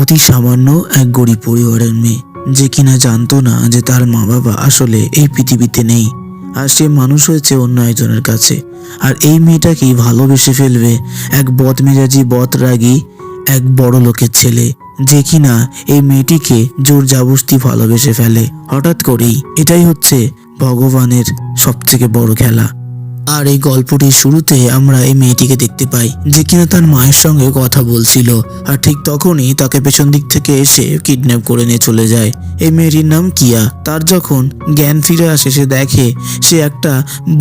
অতি সামান্য এক গরিব পরিবারের মেয়ে, যে কিনা জানতো না যে তার মা বাবা আসলে এই পৃথিবীতে নেই, আর সে মানুষ হয়েছে অন্য একজনের কাছে। আর এই মেয়েটাকেই ভালোবেসে ফেলবে এক বদমেজাজি বদরাগী এক বড় লোকের ছেলে, যে কিনা এই মেয়েটিকে জোর জাবস্তি ভালোবেসে ফেলে হঠাৎ করেই। এটাই হচ্ছে ভগবানের সবথেকে বড় খেলা। আর এই গল্পটির শুরুতে আমরা এই মেয়েটিকে দেখতে পাই, যে কিনা তার মায়ের সঙ্গে কথা বলছিল, আর ঠিক তখনই তাকে পেছন দিক থেকে এসে কিডন্যাপ করে নিয়ে চলে যায়। এই মেয়েটির নাম কিয়া। তার যখন জ্ঞান ফিরে আসে, সে দেখে সে একটা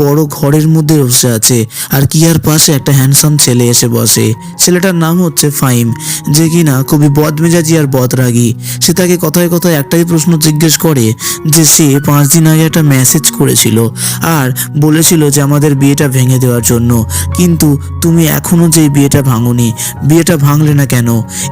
বড় ঘরের মধ্যে বসে আছে, আর কিয়ার পাশে একটা হ্যান্ডসাম ছেলে এসে বসে। ছেলেটার নাম হচ্ছে ফাহিম, যে কিনা খুবই বদমেজাজি আর বদরাগী। সে তাকে কথায় কথায় একটাই প্রশ্ন জিজ্ঞেস করে যে সে 5 দিন আগে একটা মেসেজ করেছিল আর বলেছিল যে আমাদের বিয়েটা ভেঙে দেওয়ার জন্য, কিন্তু তুমি এখনো যে বিয়েটা ভাঙোনি, বিয়েটা ভাঙলে না কেন,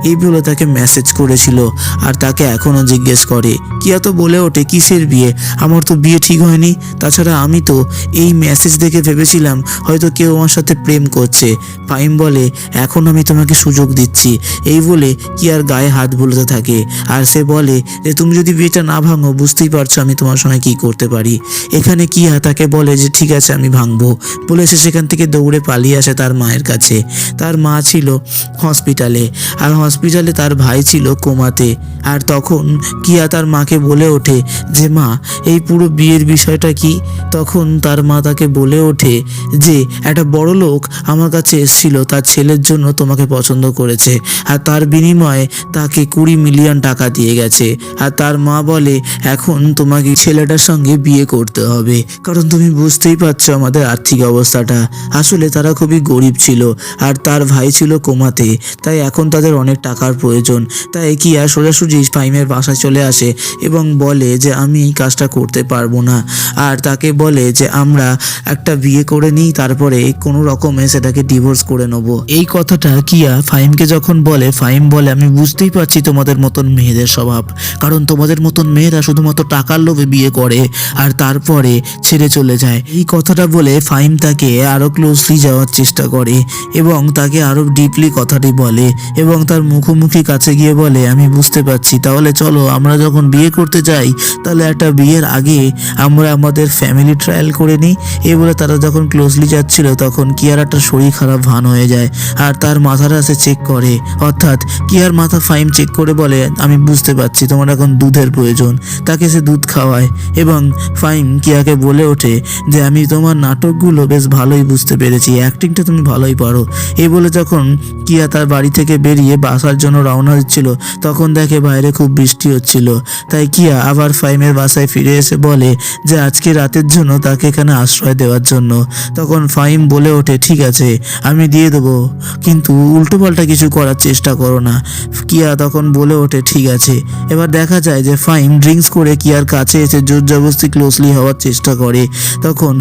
এই বলে তাকে মেসেজ করেছিল। আর তাকে এখনো জিজ্ঞেস করে। কিয়া তো বলে ওঠে, কিসের বিয়ে, আমার তো বিয়ে ঠিক হয়নি, তাছাড়া আমি তো এই মেসেজ দেখে ভেবেছিলাম হয়তো কেউ আমার সাথে প্রেম করছে। ফাহিম বলে, এখন আমি তোমাকে সুযোগ দিচ্ছি, এই বলে কিয়ার গায়ে হাত বুলোতে থাকে। আর সে বলে যে তুমি যদি বিয়েটা না ভাঙো, বুঝতেই পারছো আমি তোমার সঙ্গে কি করতে পারি। এখানে কিয়া তাকে বলে যে ঠিক আছে আমি ভাঙবো বলে সে সেখান থেকে দৌড়ে পালিয়ে আসে তার মায়ের কাছে। তার মা ছিল হসপিটালে, আর হসপিটালে তার ভাই ছিল কোমাতে। আর তখন কিয়া তার মাকে বলে ওঠে যে মা, এই পুরো বিয়ের বিষয়টা কি। তখন তার মা তাকে বলে ওঠে যে একটা বড় লোক আমার কাছে এসেছিল, তার ছেলের জন্য তোমাকে পছন্দ করেছে, আর তার বিনিময়ে তাকে 20 মিলিয়ন টাকা দিয়ে গেছে। আর তার মা বলে এখন তোমাকে ছেলেটার সঙ্গে বিয়ে করতে হবে, কারণ তুমি বুঝতেই পারছো আমাদের আর্থিক অবস্থাটা। আসলে তারা খুবই গরিব ছিল, আর তার ভাই ছিল কোমাতে, তাই এখন তাদের অনেক টাকার প্রয়োজন। তাই কিয়া সোজাসুজি ফাহিমের বাসায় চলে আসে এবং বলে যে আমি এই কাজটা করতে পারবো না। আর তাকে বলে যে আমরা একটা বিয়ে করে নিই, তারপরে কোনো রকমে সেটাকে ডিভোর্স করে নেবো। এই কথাটা কিয়া ফাহিমকে যখন বলে, ফাহিম বলে আমি বুঝতেই পারছি তোমাদের মতন মেয়েদের স্বভাব, কারণ তোমাদের মতন মেয়েরা শুধুমাত্র টাকার লোভে বিয়ে করে আর তারপরে ছেড়ে চলে যায়। এই কথাটা বলে ফাহিম তাকে আরো ক্লোজলি যাওয়ার চেষ্টা করে এবং তাকে আরো ডিপলি কথাটি বলে এবং তার মুখোমুখি কাছে গিয়ে বলে আমি বুঝতে পারছি, তাহলে চলো আমরা যখন বিয়ে করতে যাই তাহলে একটা বিয়ের আগে আমরা আমাদের ফ্যামিলি ট্রায়াল করে নিই। এই বলে তারা যখন ক্লোজলি যাচ্ছিল তখন কিয়ার একটা শরীর খারাপ ভান হয়ে যায়, আর তার মাথাটা সে চেক করে, অর্থাৎ কিয়ার মাথা ফাহিম চেক করে বলে আমি বুঝতে পারছি তোমার এখন দুধের প্রয়োজন। তাকে সে দুধ খাওয়ায় এবং ফাহিম কিয়াকে বলে ওঠে যে আমি তোমার নাটকগুলো বেশ ভালোই বুঝতে পেরেছি, অ্যাক্টিংটা তুমি ভালোই পারো। এই বলে যখন কিয়া তার বাড়ি থেকে বেরিয়ে বাসার জন্য রওনা দিচ্ছিল তখন দেখে বাইরে খুব বৃষ্টি হচ্ছিল। তাই কিয়া আবার ফাহিমের বাসায় ফিরে এসে বলে যে আজকে রাতের জন্য তাকে এখানে আশ্রয় দেওয়ার জন্য। তখন ফাহিম বলে ওঠে ঠিক আছে আমি দিয়ে দেবো, কিন্তু উল্টোপাল্টা কিছু করার চেষ্টা করো না। কিয়া তখন বলে ওঠে ঠিক আছে। এবার দেখা যায় যে ফাহিম ড্রিঙ্কস করে কিয়ার কাছে এসে জোর জবরদস্তি ক্লোজলি হওয়ার চেষ্টা করে। তখন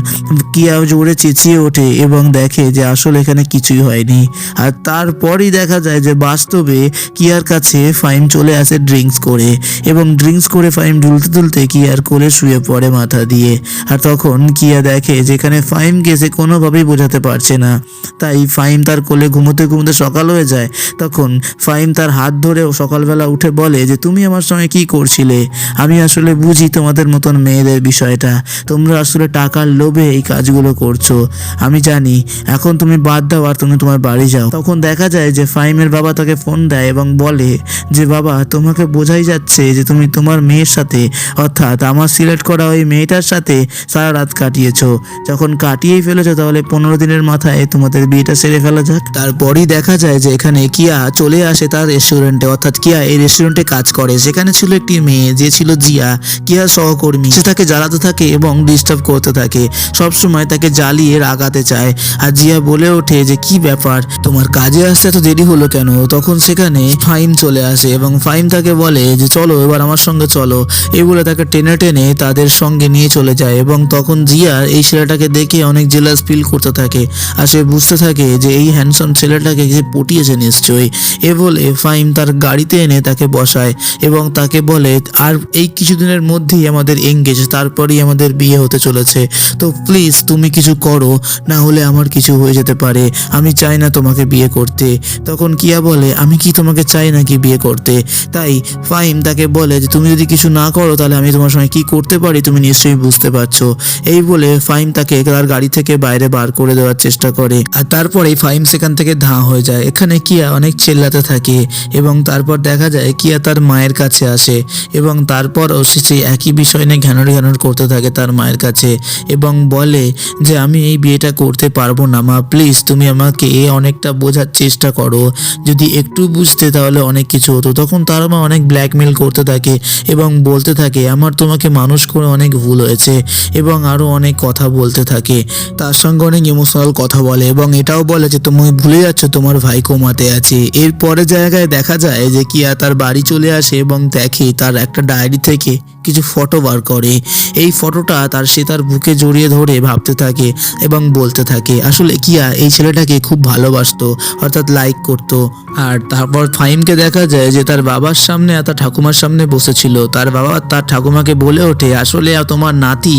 কিয়া জোরে চেঁচিয়ে ওঠে এবং দেখে যে আসলে এখানে কিছুই হয়নি। আর তারপরই দেখা যায় যে বাস্তবে কিয়ার কাছে ফাহিম চলে আসে ড্রিঙ্কস করে, এবং ড্রিঙ্কস করে ফাহিম ঢুলতে ঢুলতে কিয়ার কোলে শুয়ে পড়ে মাথা দিয়ে। আর তখন কিয়া দেখে যেখানে ফাহিমকে সে কোনোভাবেই বোঝাতে পারছে না, তাই ফাহিম তার কোলে ঘুমোতে ঘুমোতে সকাল হয়ে যায়। তখন ফাহিম তার হাত ধরে সকালবেলা উঠে বলে যে তুমি আমার সঙ্গে কি করছিলে, আমি আসলে বুঝি তোমাদের মতন মেয়েদের বিষয়টা, তোমরা আসলে টাকার লোভে এই কাজগুলো করছো, আমি জানি, এখন তুমি বাদ দাও আর তুমি তোমার বাড়ি যাও। তখন দেখা যায় যে ফাহিমের বাবা তাকে ফোন দেয় এবং বলে যে বাবা তোমাকে বোঝাই যাচ্ছে যে তুমি তোমার মেয়ের সাথে, অর্থাৎ আমার সিলেক্ট করা ওই মেয়েটার সাথে সারা রাত কাটিয়েছো, যখন কাটিয়েই ফেলেছো তাহলে 15 দিনের মাথায় তোমাদের বিয়েটা সেরে ফেলা যাক। তারপরই দেখা যায় যে এখানে কিয়া চলে আসে তার রেস্টুরেন্টে, অর্থাৎ কিয়া এই রেস্টুরেন্টে কাজ করে। সেখানে ছিল একটি মেয়ে যে ছিল জিয়া, কিয়ার সহকর্মী। সে তাকে জ্বালাতে থাকে এবং ডিস্টার্ব করতে থাকে, সবসময় তাকে জ্বালিয়ে রাগাতে চায়। আর জিয়া বলে ওঠে যে কি ব্যাপার, তোমার কাজে আসতে এত দেরি হলো কেন। তখন সেখানে ফাহিম চলে আসে এবং ফাহিম তাকে বলে যে চলো এবার আমার সঙ্গে চলো, এই বলে তাকে টেনে টেনে তাদের সঙ্গে নিয়ে চলে যায়। এবং তখন জিয়া এই ছেলেটাকে দেখে অনেক জেলাস ফিল করতে থাকে, আর সে বুঝতে থাকে যে এই হ্যান্ডসাম ছেলেটাকে যে পটিয়েছে নিশ্চয়ই। এ বলে ফাহিম তার তার গাড়িতে এনে তাকে বসায় এবং তাকে বলে আর এই কিছুদিনের মধ্যেই আমাদের এঙ্গেজ, তারপরেই আমাদের বিয়ে হতে চলেছে, তো প্লিজ তুমি কিছু করো, না হলে আমার কিছু হয়ে যেতে পারে, আমি চাই না তোমাকে বিয়ে করতে। তখন কিয়া বলে আমি কি তোমাকে চাই নাকি বিয়ে করতে? তাই ফাহিম তাকে বলে যে তুমি যদি কিছু না করো তাহলে আমি তোমার সঙ্গে কি করতে পারি তুমি নিশ্চয়ই বুঝতে পারছো। এই বলে ফাহিম তাকে তার গাড়ি থেকে বাইরে বার করে দেওয়ার চেষ্টা করে আর তারপরেই ফাহিম সেখান থেকে ধাঁ হয়ে যায়। এখানে কিয়া অনেক চেল্লাতে থাকে এবং তারপর দেখা যায় কিয়া তার মায়ের কাছে আসে এবং তারপরও সে সেই একই বিষয় নিয়ে ঘ্যানর করতে থাকে তার মায়ের কাছে এবং বলে যে আমি এই বিয়েটা করতে পারবো না মা, প্লিজ তুমি আমাকে অনেকটা বোঝার চেষ্টা করো, যদি একটু বুঝতে তাহলে অনেক কিছু হতো। তখন তার মা অনেক ব্ল্যাকমেল করতে থাকে এবং বলতে থাকে আমার তোমাকে মানুষ করে অনেক ভুল হয়েছে এবং আরও অনেক কথা বলতে থাকে, তার সঙ্গে অনেক ইমোশনাল কথা বলে এবং এটাও বলে যে তুমি ভুলে যাচ্ছ তোমার ভাই কোমাতে আছে। এরপরে জায়গায় দেখা যায় যে কিয়া তার বাড়ি চলে আসে এবং দেখে তার একটা ডায়েরি থেকে কিছু ফটো বার করে। এই ফটোটা সে তার বুকে জড়িয়ে ধরে ভাবতে থাকে এবং বলতে থাকে আসলে কিয়া এই ছেলেটাকে খুব ভালোবাসতো, অর্থাৎ লাইক করতো। আর তারপর ফাহিমকে দেখা যায় যে তার বাবার সামনে আর তার ঠাকুমার সামনে বসেছিল। তার বাবা তার ঠাকুমাকে বলে ওঠে আসলে তোমার নাতি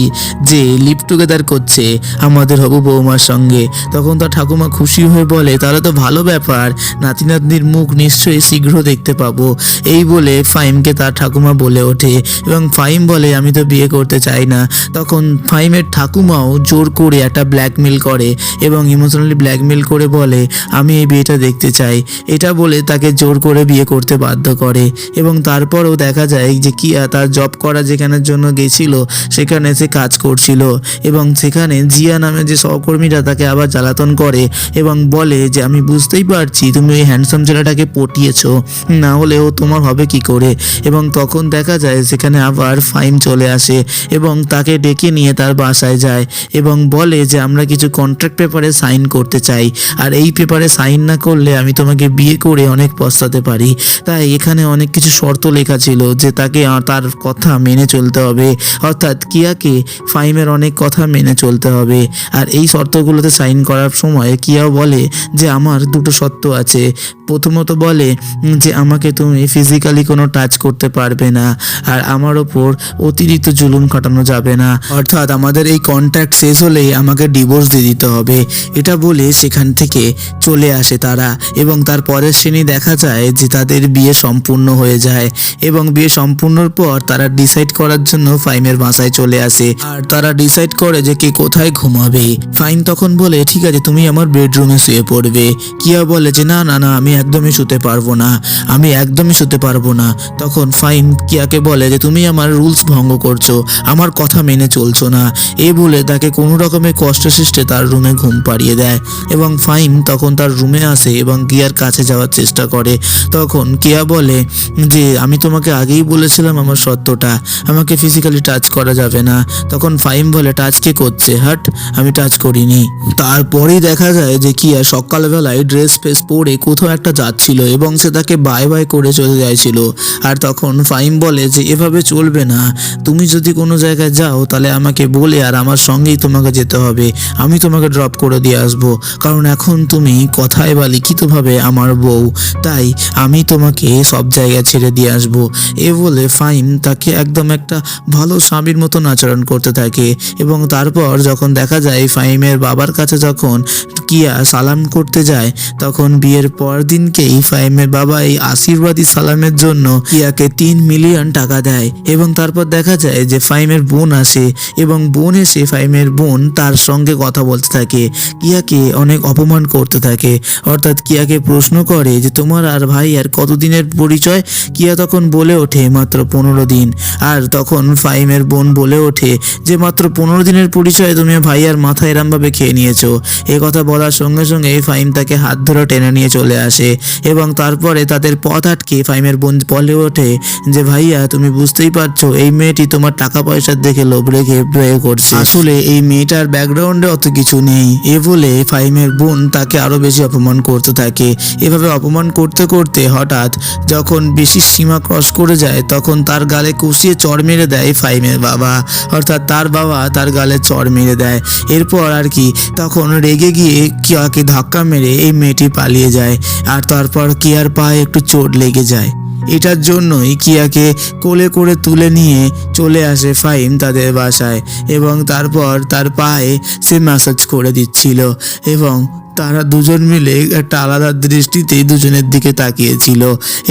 যে লিভ টুগেদার করছে আমাদের হবু বৌমার সঙ্গে। তখন তার ঠাকুমা খুশি হয়ে বলে তাহলে তো ভালো ব্যাপার, নাতি নাতনির মুখ নিশ্চয়ই শীঘ্র দেখতে পাবো। এই বলে ফাহিমকে তার ঠাকুমা বলে ওঠে এবং ফাহিম বলে আমি তো বিয়ে করতে চাই না। তখন ফাহিমের ঠাকুমাও জোর করে একটা ব্ল্যাকমেল করে এবং ইমোশনালি ব্ল্যাকমেল করে বলে আমি এই বিয়েটা দেখতে চাই, এটা বলে তাকে জোর করে বিয়ে করতে বাধ্য করে। এবং তারপরেও দেখা যায় যে কিয়া তার জব করা যেখানের জন্য গেছিল সেখানে সে কাজ করছিল এবং সেখানে জিয়া নামে যে সহকর্মীরা তাকে আবার জ্বালাতন করে এবং বলে যে আমি বুঝতেই পারছি তুমি ওই হ্যান্ডসাম ছেলেটাকে পটিয়েছো, না হলে ও তোমার হবে কি করে। এবং তখন দেখা যায় সেখানে আবার ফাহিম চলে আসে এবং তাকে ডেকে নিয়ে তার বাসায় যায় এবং বলে যে আমরা কিছু কন্ট্রাক্ট পেপারে সাইন করতে চাই, আর এই পেপারে সাইন না করলে আমি তোমাকে বিয়ে করে অনেক পস্তাতে পারি। তাই এখানে অনেক কিছু শর্ত লেখা ছিল যে তাকে তার কথা মেনে চলতে হবে, অর্থাৎ কিয়াকে ফাহিমের অনেক কথা মেনে চলতে হবে। আর এই শর্তগুলোতে সাইন করার সময় কিয়াও বলে যে আমার দুটো শর্ত আছে। প্রথমত বলে যে আমাকে তুমি ফিজিক্যালি কোনো টাচ করতে পারবে না আর আমার ওপর অতিরিক্ত জুলুম খাটানো যাবে না, অর্থাৎ আমাদের এই কন্ট্রাক্ট শেষ হলেই আমাকে ডিভোর্স দিয়ে দিতে হবে। এটা বলে সেখান থেকে চলে আসে তারা এবং তার পরের শ্রেণী দেখা যায় যে তাদের বিয়ে সম্পূর্ণ হয়ে যায় এবং বিয়ে সম্পূর্ণর পর তারা ডিসাইড করার জন্য ফাহিমের বাসায় চলে আসে আর তারা ডিসাইড করে যে কে কোথায় ঘুমাবে। ফাহিম তখন বলে ঠিক আছে তুমি আমার বেডরুমে শুয়ে পড়বে। কিয়া বলে যে না না না আমি একদমই শুতে পারবো না, আমি একদমই শুতে পারবো না। তখন ফাহিম কিয়াকে বলে যে তুমি আমার রুলস ভঙ্গ করছো, আমার কথা মেনে চলছো না। এ বলে তাকে কোনো রকমের কষ্ট সৃষ্টে তার রুমে ঘুম পাড়িয়ে দেয় এবং ফাহিম তখন তার রুমে আসে এবং কিয়ার কাছে যাওয়ার চেষ্টা করে। তখন কিয়া বলে যে আমি তোমাকে আগেই বলেছিলাম আমার সত্যটা, আমাকে ফিজিক্যালি টাচ করা যাবে না। তখন ফাহিম বলে টাচ কে করছে, হাট আমি টাচ করিনি। তারপরেই দেখা যায় যে কিয়া সকালবেলায় ড্রেস ফেস পরে কোথাও একটা যাচ্ছিল এবং সে তাকে বাই বাই করে চলে যাচ্ছিল। আর তখন ফাহিম বলে যে এভাবে চলবে না, তুমি যদি কোনো জায়গায় যাও তাহলে আমাকে বলে আর আমার সঙ্গেই তোমাকে যেতে হবে, আমি তোমাকে ড্রপ করে দিয়ে আসবো, কারণ এখন তুমি কথায় বা লিখিতভাবে আমার বউ, তাই আমি তোমাকে সব জায়গায় ছেড়ে দিয়ে আসবো। এ বলে ফাহিম তাকে একদম একটা ভালো স্বামীর মতন আচরণ করতে থাকে এবং তারপর যখন দেখা যায় ফাহিমের বাবার কাছে যখন কিয়া সালাম করতে যায় তখন বিয়ের পর দিনকেই ফাহিমের বাবা এই আশীর্বাদী সালামের জন্য কিয়াকে 3 মিলিয়ন টাকা দেয় এবং তারপর দেখা যায় যে ফাহিমের বোন আসে এবং বোন এসে ফাহিমের বোন তার সঙ্গে কথা বলতে থাকে, কিয়াকে অনেক অপমান করতে থাকে, অর্থাৎ কিয়াকে প্রশ্ন করে যে তোমার আর ভাই আর কতদিনের পরিচয়। কিয়া তখন বলে ওঠে মাত্র 15 দিন। আর তখন ফাহিমের বোন বলে ওঠে যে মাত্র 15 দিনের পরিচয় তুমি ভাই আর মাথা এরমভাবে খেয়ে নিয়েছো। এ কথা বলার সঙ্গে সঙ্গে ফাহিম তাকে হাত ধরে টেনে নিয়ে চলে আসে এবং তারপরে তাদের পথ আটকে ফাহিমের বোন বলে ওঠে যে ভাইয়া তুমি বুঝতেই পারছো পারছো এই মেয়েটি তোমার টাকা পয়সার দেখে লোভ রেখে বিয়ে করছে। আসলে এই মেয়েটার ব্যাকগ্রাউন্ডে অত কিছু নেই। এ বলে ফাহিমের বোন তাকে আরো বেশি অপমান করতে থাকে। এভাবে অপমান করতে করতে হঠাৎ যখন বেশি সীমা ক্রস করে যায় তখন তার গালে কষিয়ে চড় মেরে দেয় ফাহিমের বাবা, অর্থাৎ তার বাবা তার গালে চড় মেরে দেয়। এরপর আর কি তখন রেগে গিয়ে কিয়াকে ধাক্কা মেরে এই মেয়েটি পালিয়ে যায়। আর তারপর কিয়ার পায়ে একটু চোট লেগে যায়। এটার জন্যই কিয়াকে কোলে করে তুলে নিয়ে চলে আসে ফাহিম তাদের বাসায় এবং তারপর তার পায়ে সে ম্যাসাজ করে দিচ্ছিল এবং তারা দুজন মিলে একটা আলাদা দৃষ্টিতে দুজনের দিকে তাকিয়েছিল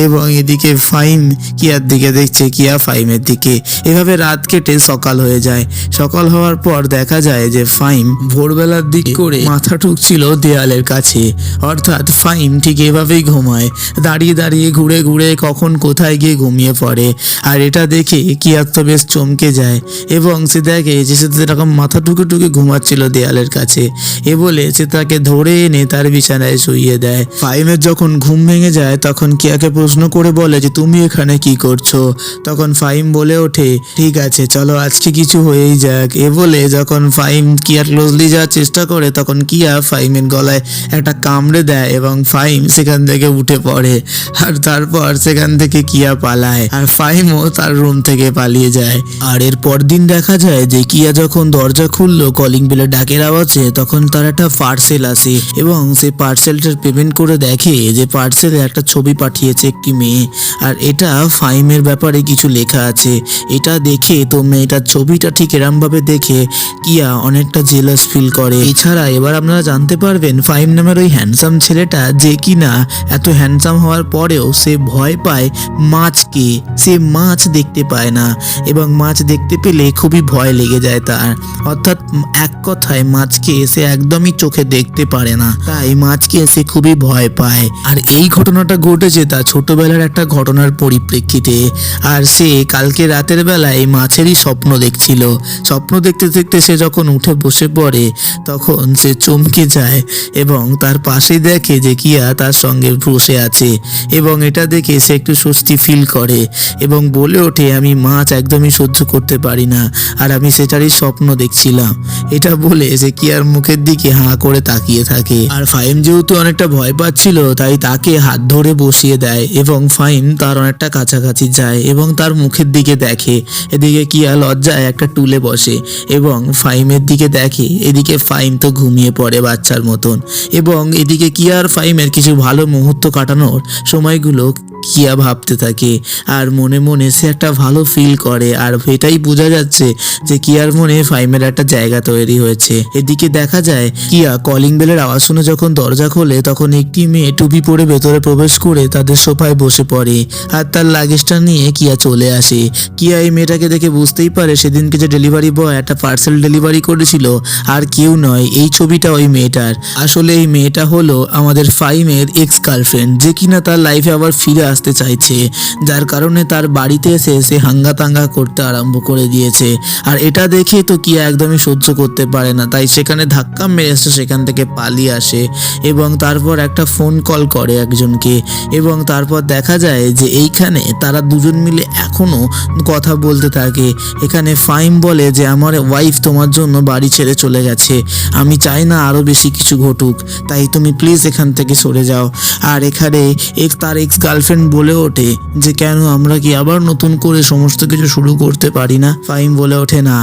এবং এদিকে ফাহিম কিয়ার দিকে দেখছে, কিয়া ফাহিমের দিকে। এভাবে রাত কেটে সকাল হয়ে যায়। সকাল হওয়ার পর দেখা যায় যে ফাহিম ভোরবেলার দিক করে মাথা ঠুকছিল দেয়ালের কাছে, অর্থাৎ ফাহিম ঠিক এভাবেই ঘুমায়, দাঁড়িয়ে দাঁড়িয়ে ঘুরে ঘুরে কখন কোথায় গিয়ে ঘুমিয়ে পড়ে। আর এটা দেখে কিয়া তো বেশ চমকে যায় এবং সে দেখে যে সে এরকম মাথা ঠুকে ঠুকে ঘুমাচ্ছিল দেয়ালের কাছে। এ বলে সে তাকে ধরে এনে তার বিছানায় শুইয়ে দেয়। ফাহিমের যখন ঘুম ভেঙে যায় তখন কিয়াকে প্রশ্ন করে বলে যে তুমি এখানে কি করছো? তখন ফাহিম বলে ওঠে ঠিক আছে চলো আজকে কিছু হয়েই যাক। এ বলে যখন ফাহিম কিয়ার ক্লোজলি যাওয়ার চেষ্টা করে তখন কিয়া ফাহিমের গলায় একটা কামড়ে দেয় এবং ফাহিম সেখান থেকে উঠে পড়ে। আর তারপর সেখান থেকে কিয়া পালায় আর ফাহিমও তার রুম থেকে পালিয়ে যায়। আর এর পরদিন দেখা যায় যে কিয়া যখন দরজা খুললো কলিং বেলের ডাকের আওয়াজে তখন তার একটা পার্সেল আসে এবং সে পার্সেলটার পেমেন্ট করে দেখে যে পার্সেলে একটা ছবি পাঠিয়েছে একটি মেয়ে আর এটা ফাহিমের ব্যাপারে কিছু লেখা আছে। এটা দেখে তো মেয়েটার ছবিটা ঠিক এরম ভাবে দেখে কিয়া অনেকটা জেলাস ফিল করে। এছাড়া এবার আপনারা জানতে পারবেন ফাহিম নামের ওই হ্যান্ডসাম ছেলেটা যে কিনা এত হ্যান্ডসাম হওয়ার পরেও সে ভয় পায় মাছকে, সে মাছ দেখতে পায় না এবং মাছ দেখতে পেলে খুবই ভয় লেগে যায় তার, অর্থাৎ এক কথায় মাছকে সে একদমই চোখে দেখতে পারে না, তাই মাছকে সে খুবই ভয় পায়। আর এই ঘটনাটা ঘটেছে তার ছোটবেলার একটা ঘটনার পরিপ্রেক্ষিতে। আর সে কালকে রাতের বেলায় মাছেরই স্বপ্ন দেখছিল। স্বপ্ন দেখতে দেখতে সে যখন উঠে বসে পড়ে তখন সে চমকে যায় এবং তার পাশে দেখে যে কিয়া তার সঙ্গে বসে আছে এবং এটা দেখে সে একটু স্বস্তি ফিল করে এবং বলে ওঠে আমি মাছ একদমই সহ্য করতে পারি না আর আমি সেটারই স্বপ্ন দেখছিলাম। এটা বলে সে কিয়ার মুখের দিকে হাঁ করে তাকিয়ে থাকে। আর ফাহিম যেহেতু অনেকটা ভয় পাচ্ছিল তাই তাকে হাত ধরে বসিয়ে দেয় এবং ফাহিম তার অনেকটা কাছাকাছি যায় এবং তার মুখের দিকে দেখে। এদিকে কিয়া লজ্জায় একটা টুলে বসে এবং ফাহিমের দিকে দেখে, এদিকে ফাহিম তো ঘুমিয়ে পড়ে বাচ্চার মতন এবং এদিকে কিয়া আর ফাহিমের কিছু ভালো মুহূর্ত কাটানোর সময়গুলো কিয়া ভাবতে থাকে আর মনে মনে সে একটা ভালো ফিল করে। আর এটাই বোঝা যাচ্ছে যে কিয়ার মনে ফাহিমের একটা জায়গা তৈরি হয়েছে। এদিকে দেখা যায় কিয়া কলিং বেলের আওয়াজ শুনে যখন দরজা খোলে তখন একটি মেয়ে টুপি পরে ভেতরে প্রবেশ করে তাদের সোফায় বসে পড়ে আর তার লাগেজটা নিয়ে কিয়া চলে আসে। কিয়া এই মেয়েটাকে দেখে বুঝতেই পারে সেদিনকে যে ডেলিভারি বয় একটা পার্সেল ডেলিভারি করেছিল আর কেউ নয়, এই ছবিটা ওই মেয়েটার। আসলে এই মেয়েটা হলো আমাদের ফাহিমের এক্স গার্লফ্রেন্ড যে কিনা তার লাইফে আবার ফিরে আসতে চাইছে, যার কারণে তার বাড়িতে এসে সে হাঙ্গা তাঙ্গা করতে আরম্ভ করে দিয়েছে। আর এটা দেখে তো কিয়া একদমই সহ্য করতে পারে না, তাই সেখানে ধাক্কা মেরে সেখান থেকে পালিয়ে আসে এবং তারপর একটা ফোন কল করে একজনকে এবং তারপর দেখা যায় যে এইখানে তারা দুজন মিলে এখনো কথা বলতে থাকে। এখানে ফাহিম বলে যে আমার ওয়াইফ তোমার জন্য বাড়ি ছেড়ে চলে গেছে, আমি চাই না আরো বেশি কিছু ঘটুক, তাই তুমি প্লিজ এখান থেকে সরে যাও। আর এখানে তার এক্স গার্লফ্রেন্ড বলে ওঠে যে কেন আমরা কি আবার নতুন করে সমস্ত কিছু শুরু করতে পারি না? ফাহিম বলে ওঠে না,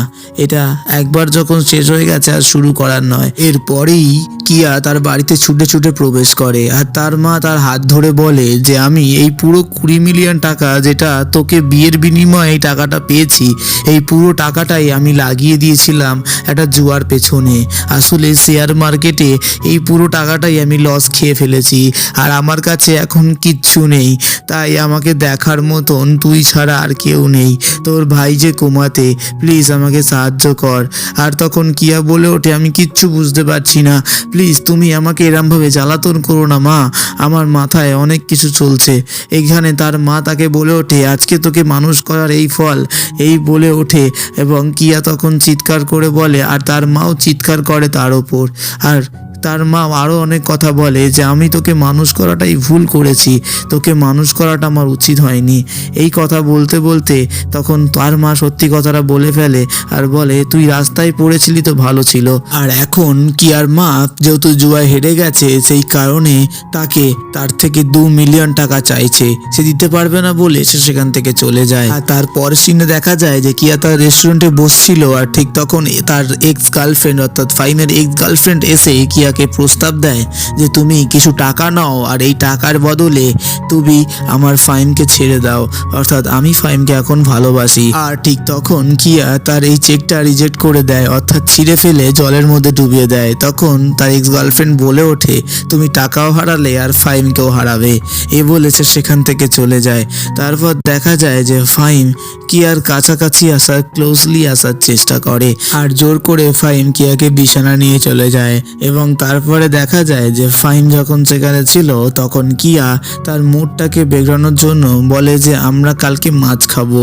এটা একবার যখন শেষ হয়ে গেছে আর শুরু করার নয়। এরপরেই কিয়া তার বাড়িতে ছুটে ছুটে প্রবেশ করে আর তার মা তার হাত ধরে বলে যে আমি এই পুরো 20 মিলিয়ন টাকা যেটা তোকে বিয়ের বিনিময়ে এই টাকাটা পেয়েছি, এই পুরো টাকাটাই আমি লাগিয়ে দিয়েছিলাম একটা জুয়ার পেছনে। আসলে শেয়ার মার্কেটে এই পুরো টাকাটাই আমি লস খেয়ে ফেলেছি আর আমার কাছে এখন কিচ্ছু নেই, তাই আমাকে দেখার মতন তুই ছাড়া আর কেউ নেই, তোর ভাই যে কোমাতে, প্লিজ আমাকে সাহায্য কর। আর তখন কিয়া বলে ওঠে আমি কিচ্ছু বুঝতে পারছি না, প্লিজ তুমি আমাকে এরমভাবে জ্বালাতন করো না মা, আমার মাথায় অনেক কিছু চলছে। এখানে তার মা তাকে বলে ওঠে আজকে তোকে মানুষ করার এই ফল, এই বলে ওঠে এবং কিয়া তখন চিৎকার করে বলে আর তার মাও চিৎকার করে তার ওপর। আর তার মা আরও অনেক কথা বলে যে আমি তোকে মানুষ করাটাই ভুল করেছি, তোকে মানুষ করাটা আমার উচিত হয়নি। এই কথা বলতে বলতে তখন তার মা সত্যি কথাটা বলে ফেলে আর বলে তুই রাস্তায় পড়েছিলি তো ভালো ছিল, আর এখন কিয়ার মা যেহেতু জুয়ায় হেরে গেছে সেই কারণে তাকে তার থেকে 2 মিলিয়ন টাকা চাইছে, সে দিতে পারবে না বলে সে সেখান থেকে চলে যায়। আর তারপর সিনে দেখা যায় যে কিয়া তার রেস্টুরেন্টে বসছিল আর ঠিক তখন তার এক্স গার্লফ্রেন্ড অর্থাৎ ফাইমের এক্স গার্লফ্রেন্ড এসে কিয়াকে প্রস্তাব দেয় যে তুমি কিছু টাকা নাও আর এই টাকার বদলে তুমি আমার ফাইমকে ছেড়ে দাও, অর্থাৎ আমি ফাইমকে এখন ভালোবাসি। আর ঠিক তখন কিয়া তার এই চেকটা রিজেক্ট করে দেয়, অর্থাৎ ছিঁড়ে ফেলে জলের মধ্যে ডুবিয়ে দেয়। তখন তার এক্স গার্লফ্রেন্ড বলে ওঠে তুমি টাকাও হারালে আর ফাইমকেও হারাবে, এ বলেছে সেখান থেকে চলে যায়। তারপর দেখা যায় যে ফাইম কিয়ার কাছাকাছি আসার ক্লোজলি আসার চেষ্টা করে আর জোর করে ফাইম কিয়াকে বিছানা নিয়ে চলে যায়। এবং তারপরে দেখা যায় যে ফাইম যখন সেখানে ছিল তখন কিয়া তার মুডটাকে বেগড়ানোর জন্য বলে যে আমরা কালকে মাছ খাবো,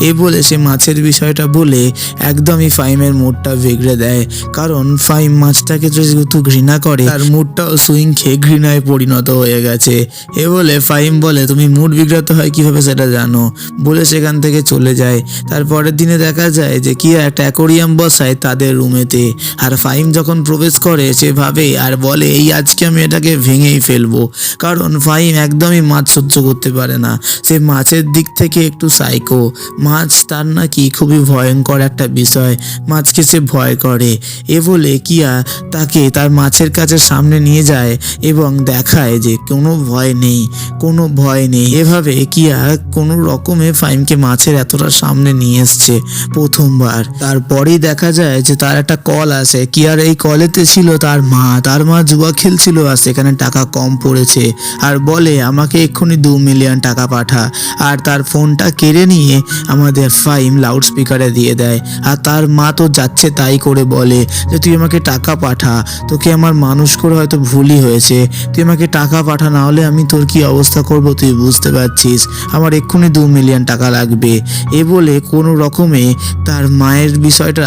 এ বলে সে মাছের বিষয়টা বলে একদমই ফাইমের মুডটা বিগড়ে দেয়। কারণ ফাইম মাছটাকে যেহেতু ঘৃণা করে তার মুডটাও সুইং খেয়ে ঘৃণায় পরিণত হয়ে গেছে। এ বলে ফাইম বলে তুমি মুড বিগড়াতে হয় কিভাবে সেটা জানো, বলে সেখান থেকে চলে যায়। তারপরের দিনে দেখা যায় যে কিয়া একটা অ্যাকোরিয়াম বসায় তাদের রুমেতে, আর ফাইম যখন প্রবেশ করে সে ভাবে আর বলে এই আজকে আমি এটাকে ভেঙেই ফেলবো। কারণ ফাইম একদমই মাছ সহ্য করতে পারে না, সে মাছের দিক থেকে একটু সাইকো। মাছ তার নাকি খুবই ভয়ঙ্কর একটা বিষয়, মাছকে সে ভয় করে। এ বলে কিয়া তাকে তার মাছের কাছে সামনে নিয়ে যায় এবং দেখায় যে কোনো ভয় নেই, কোনো ভয় নেই। এভাবে কিয়া কোনো রকমে ফাইমকে মাছের এতটা সামনে নিয়ে এসছে প্রথমবার। তারপরেই দেখা যায় যে তার একটা কল আসে, কিয়ার এই কলেতে ছিল তার মা জুয়া খেলছিল আর সেখানে টাকা কম পড়েছে আর বলে আমাকে এক্ষুনি 2 মিলিয়ন টাকা পাঠা। আর তার ফোনটা কেড়ে নিয়ে আমাদের ফাইম লাউড স্পিকারে দিয়ে দেয়। আর তার মা তো যাচ্ছে তাই করে বলে যে তুই আমাকে টাকা পাঠা, তোকে আমার মানুষ করে হয়তো ভুলই হয়েছে, তুই আমাকে টাকা পাঠা, না হলে আমি তোর কি অবস্থা করব তুই বুঝতে পারছিস, আমার এক্ষুনি 2 মিলিয়ন টাকা লাগবে। এ বলে কোনো রকমে তার মায়ের বিষয়টা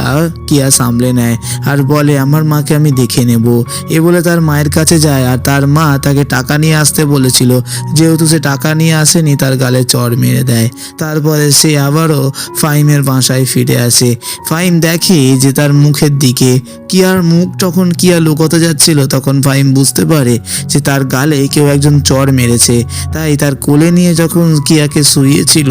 কিয়া সামলে নেয় আর বলে আমার মাকে আমি দেখে নেব। এ বলে তার মায়ের কাছে যায় আর তার মা তাকে টাকা নিয়ে আসতে বলেছিল, যেহেতু সে টাকা নিয়ে আসেনি তার গালে চড় মেরে দেয়। তারপরে সে আবারও ফাইমের বাসায় ফিরে আসে। ফাইম দেখে যে তার মুখের দিকে কিয়ার মুখ, তখন কিয়া লুকোতে যাচ্ছিল তখন ফাইম বুঝতে পারে যে তার গালে কেউ একজন চড় মেরেছে। তাই তার কোলে নিয়ে যখন কিয়াকে শুইয়েছিল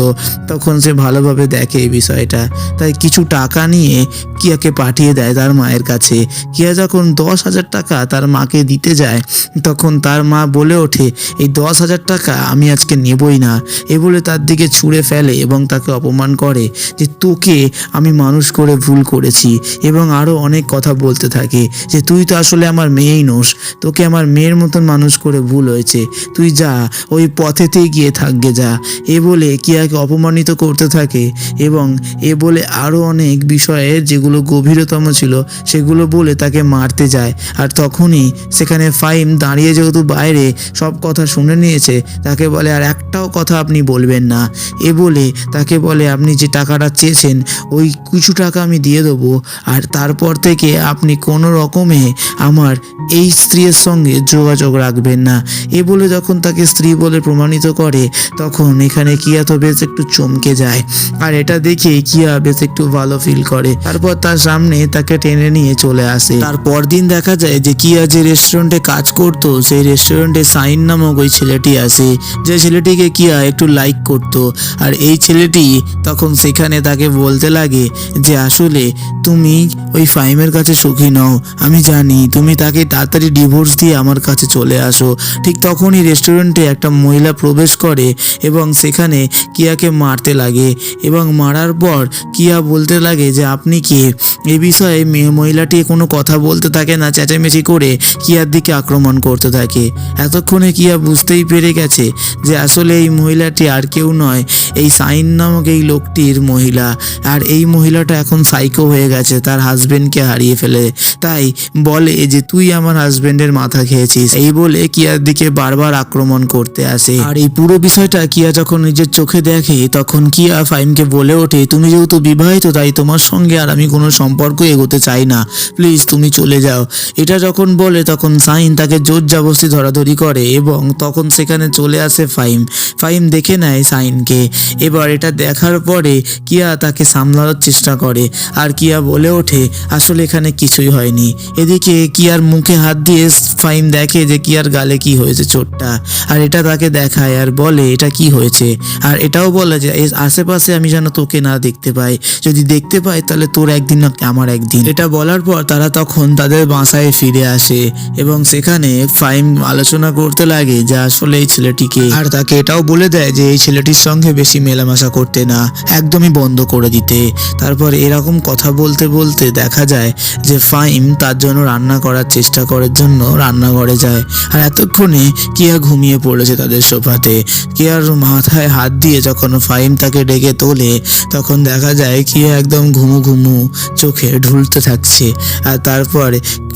তখন সে ভালোভাবে দেখে এই বিষয়টা, তাই কিছু টাকা নিয়ে কিয়াকে পাঠিয়ে দেয় তার মায়ের কাছে। কিয়া যখন 10,000 টাকা তার মাকে দিতে যায় তখন তার মা বলে ওঠে এই 10,000 টাকা আমি আজকে নেবই না। এ বলে তার দিকে ছুঁড়ে ফেলে এবং তাকে অপমান করে যে তোকে আমি মানুষ করে ভুল করেছি, এবং আরও অনেক কথা বলতে থাকে যে তুই তো আসলে আমার মেয়েই নোস, তোকে আমার মেয়ের মতন মানুষ করে ভুল হয়েছে, তুই যা ওই পথেতেই গিয়ে থাকবে যা। এ বলে কিয়াকে অপমানিত করতে থাকে এবং এ বলে আরও অনেক বিষয়ে যেগুলো গভীরতম ছিল সেগুলো বলে তাকে মারতে যায়। আর তখনই সেখানে ফাইম দাঁড়িয়ে যেহেতু বাইরে সব কথা শুনে নিয়েছে তাকে বলে আর একটাও কথা আপনি বলবেন না। এ বলে তাকে বলে আপনি যে টাকাটা চেয়েছেন ওই কিছু টাকা আমি দিয়ে দেবো, আর তারপর থেকে আপনি কোনো রকমে আমার এই স্ত্রীর সঙ্গে যোগাযোগ রাখবেন না। এ বলে যখন তাকে স্ত্রী বলে প্রমাণিত করে তখন এখানে কিয়া তো বেশ একটু চমকে যায়, আর এটা দেখে কিয়া বেশ একটু ভালো ফিল করে। তারপর তার সামনে তাকে টেনে নিয়ে চলে আসে। তারপর দিন দেখা যায় যে কিয়া যে রেস্টুরেন্টে কাজ করতো সেই রেস্টুরেন্টে সাইন নামক ওই ছেলেটি আসে, যে ছেলেটিকে কিয়া একটু লাইক করতো। আর এই ছেলেটি তখন সেখানে তাকে বলতে লাগে যে আসলে তুমি ওই ফাইমের কাছে সুখী নও, আমি জানি, তুমি তাকে তাড়াতাড়ি ডিভোর্স দিয়ে আমার কাছে চলে আসো। ঠিক তখনই রেস্টুরেন্টে একটা মহিলা প্রবেশ করে এবং সেখানে কিয়াকে মারতে লাগে, এবং মারার পর কিয়া বলতে লাগে যে আপনি কে। এ বিষয়ে মহিলাটি কোনো কথা বলতে থাকে না, চেঁচামেচি করে কিয়ার দিকে আক্রমণ করতে থাকে। এতক্ষণে কিয়া বুঝতেই পেরে গেছে যে আসলে এই মহিলাটি আর কেউ নয়, এই সাইন নামক এই লোকটির মহিলা। আর এই মহিলা মহিলাটা এখন সাইকো হয়ে গেছে, তার হাজবেন্ডকে হারিয়ে ফেলে, তাই বলে যে তুই আমার হাজবেন্ডের মাথা খেয়েছিস। এই বলে কিয়ার দিকে বারবার আক্রমণ করতে আসে। আর এই পুরো বিষয়টা কিয়া যখন নিজের চোখে দেখে তখন কিয়া ফাহিমকে বলে ওঠে, তুমি যেহেতু বিবাহিত তাই তোমার সঙ্গে আর আমি কোনো সম্পর্ক এগোতে চাই না, প্লিজ তুমি চলে যাও। এটা যখন বলে তখন শাহিন তাকে জোর জবরদস্তি ধরাধরি করে এবং তখন সেখানে চলে আসে ফাহিম। ফাহিম দেখে নেয় শাহিনকে। এবার এটা দেখার পরে কিয়া তাকে সামলানোর চেষ্টা করে আর কিয়া বলে ওঠে আসলে এখানে কিছুই হয়নি। এদিকে কিয়ার মুখে হাত দিয়ে ফাহিম দেখে যে কিয়ার গালে কি হয়েছে চোটটা, আর এটা তাকে দেখায় আর বলে এটা কি হয়েছে, আর এটাও বলে যে এর আশেপাশে আমি যেন তোকে না দেখতে পাই, যদি দেখতে পাই তাহলে তোর একদিন না আমার একদিন। এটা বলার পর তারা তখন তাদের বাসায় ফিরে আসে এবং সেখানে ফাহিম আলোচনা করতে লাগে যে আসলে এই ছেলেটিকে, আর তাকে এটাও বলে দেয় যে এই ছেলেটির সঙ্গে বেশি মেলামেশা করতে না, একদমই বন্ধ করে দিতে। তারপর এরকম কথা বলতে বলতে দেখা যায় যে ফাহিম তার জন্য রান্না করার চেষ্টা করার জন্য রান্নাঘরে যায়, আর এতক্ষণে কিয়া ঘুমিয়ে পড়েছে তাদের সোফাতে। কিয়ার মাথায় হাত দিয়ে যখন ফাহিম তাকে ডেকে তোলে তখন দেখা যায় কিয়া একদম ঘুমু ঘুমু চোখে ঢুলতে থাকছে, আর তারপর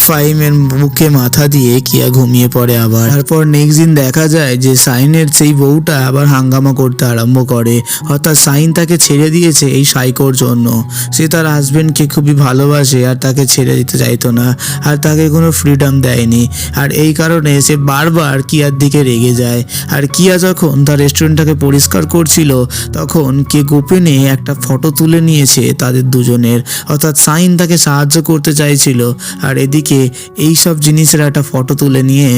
ফাহিমের মুখে মাথা দিয়ে কিয়া ঘুমিয়ে পড়ে আবার। তারপর নেক্সট দিন দেখা যায় যে শাহিনের সেই বউটা আবার হাঙ্গামা করতে আরম্ভ করে, অর্থাৎ শাহিন তাকে ছেড়ে দিয়েছে এই সাইকোর জন্য। সে তার হাজবেন্ডকে খুবই ভালোবাসে আর তাকে ছেড়ে দিতে চাইতো না, আর তাকে কোনো ফ্রিডম দেয়নি, আর এই কারণে সে বারবার কিয়ার দিকে রেগে যায়। আর কিয়া যখন তার রেস্টুরেন্টটাকে পরিষ্কার করছিল তখন কে গোপনে একটা ফটো তুলে নিয়েছে তাদের দুজনের, অর্থাৎ শাহিন তাকে সাহায্য করতে চাইছিল, আর এদিকে এই সব জিনিসের একটা ফটো তুলে নিয়ে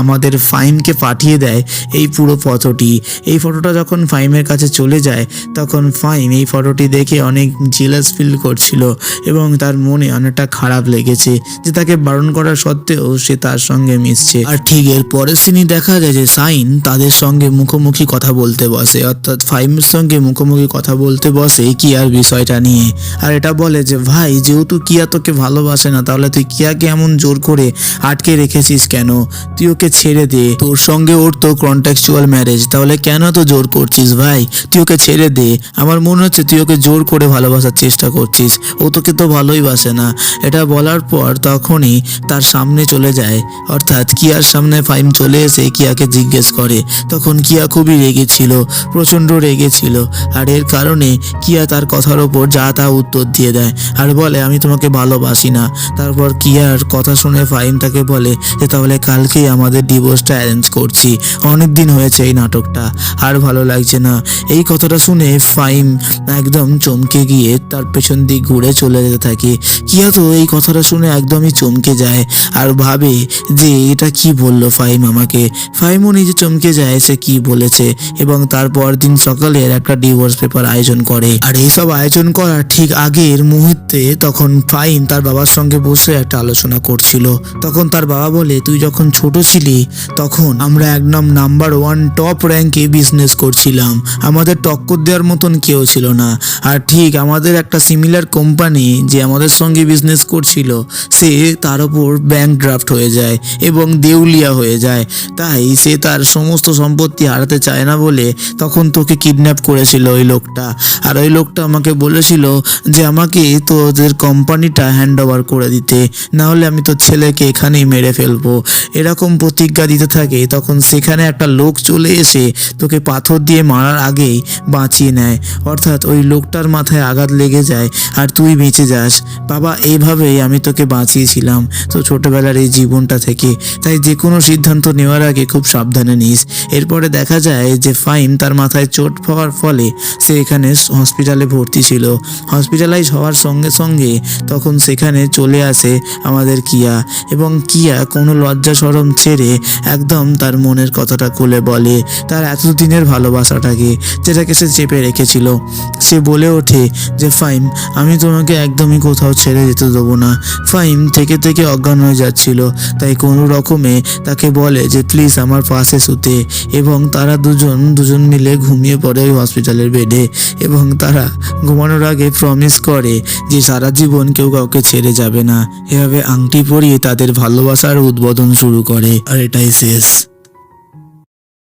আমাদের ফাহিমকে পাঠিয়ে দেয় এই পুরো ফটোটি। এই ফটোটা যখন ফাহিমের কাছে চলে যায় তখন ফাহিম এই ফটোটি দেখে অনেক জেলাস ফিল করছিল এবং তার মনে অনেকটা খারাপ লেগেছে যে তাকে বারণ করা সত্ত্বেও সে তার সঙ্গে মিশছে। আর ঠিক এর পরের সিনই দেখা যায় যে শাহিন তাদের সঙ্গে মুখোমুখি কথা বলতে বসে, অর্থাৎ ফাহিমের সঙ্গে মুখোমুখি কথা বলতে বসে কিয়ার বিষয়টা নিয়ে। আর এটা বলে যে ভাই, যেহেতু কিয়া তোকে ভালোবাসে না তাহলে তুই কিয়াকে এমন জোর করে আটকে রেখেছিস কেন? তুই ওকে ছেড়ে দে, তোর সঙ্গে ওর তো কন্ট্রাকচুয়াল ম্যারেজ, তাহলে কেন তো জোর করছিস ভাই? তুই ওকে ছেড়ে দে, আমার মনে হচ্ছে তুই ওকে জোর করে ভালোবাসার চেষ্টা করছিস, ও তোকে তো ভালোই বাসে না। এটা বলার পর তখনই তার সামনে চলে যায়, অর্থাৎ কিয়ার সামনে ফাহিম চলে এসে কিয়াকে জিজ্ঞেস করে। তখন কিয়া খুবই রেগেছিল, প্রচণ্ড রেগেছিল, আর এর কারণে কিয়া তার কথার ওপর যা তা উত্তর দিয়ে দেয় আর বলে আমি তোমাকে ভালোবাসি না। তারপর কিয়ার কথা শুনে ফাহিম তাকে বলে যে তাহলে কালকেই আমাদের ডিভোর্সটা অ্যারেঞ্জ করছি, অনেক দিন হয়েছে এই নাটকটা, আর ভালো লাগছে না। এই কথাটা শুনে ফাহিম একদম চমকে গিয়ে তার পেছন দিক ঘুরে চলে যেতে থাকে। কিয়া তো এই কথাটা শুনে একদমই চমকে যায় আর ভাবে যে এটা কি বললো ফাহিম আমাকে। ফাহিমও নিজে চমকে যায় সে কি বলেছে, এবং তারপর দিন সকালে একটা ডিভোর্স পেপার আয়োজন করে। আর এইসব আয়োজন করার ঠিক আগের মুহূর্তে তখন ফাহিম তার বাবার সঙ্গে বসে একটা আলোচনা করছিল। তখন তার বাবা বলে তুই যখন ছোট ছিলি তখন আমরা একদম নাম্বার 1 টপ র্যাঙ্কে বিজনেস করছিলাম, আমাদের টক্কর দেওয়ার মতন কেউ ছিল না। আর ঠিক আমাদের একটা সিমিলার কোম্পানি যে আমাদের সঙ্গে বিজনেস করছিল সে তার উপর ব্যাংক ড্রাফট হয়ে যায় এবং দেউলিয়া হয়ে যায়, তাই সে তার সমস্ত সম্পত্তি হারাতে চায় না বলে তখন তোকে কিডন্যাপ করেছিল ওই লোকটা। আর ওই লোকটা আমাকে বলেছিল যে আমাকে তো ওদের কোম্পানিটা হ্যান্ড ওভার করে দিতে, না হলে আমি তোর ছেলেকে এখানেই মেরে ফেলবো, এরকম প্রতিজ্ঞা দিতে থাকে। তখন সেখানে একটা লোক চলে এসে তোকে পাথর দিয়ে মারার আগেই বাঁচিয়ে নেয়, অর্থাৎ ওই লোকটার মাথায় আঘাত লেগে যায় আর তুই বেঁচে যাস। বাবা, এইভাবেই আমি তোকে বাঁচিয়েছিলাম তো ছোটবেলার এই জীবনটা থেকে, তাই যে কোনো সিদ্ধান্ত নেওয়ার আগে খুব সাবধানে নিস। এরপরে দেখা যায় যে ফাহিম তার মাথায় চোট পাওয়ার ফলে সে এখানে হসপিটালে ভর্তি ছিল। হসপিটালাইজ হওয়ার সঙ্গে সঙ্গে তখন সেখানে চলে আসে আমাদের কিয়া, এবং কিয়া কোনো লজ্জা শরম ছেড়ে একদম তার মনের কথাটা খুলে বলে, তার এতদিনের ভালোবাসাটাকে যেটাকে সে চেপে রেখেছিল। সে বলে ওঠে যে ফাহিম, আমি তোমাকে একদমই কোথাও ছেড়ে যেতে দেবো না। ফাহিম থেকে থেকে অজ্ঞান হয়ে যাচ্ছিল, তাই কোনো রকমে তাকে বলে যে প্লিজ আমার পাশে শুতে, এবং তারা দুজন মিলে ঘুমিয়ে পড়ে ওই হসপিটালের বেডে, এবং তারা ঘুমানোর আগে প্রমিস করে যে সারা জীবন কেউ কাউকে ছেড়ে যাবে না। এভাবে আংটি পরিয়ে তাদের ভালোবাসার উদ্বোধন শুরু করে, আর এটাই শেষ।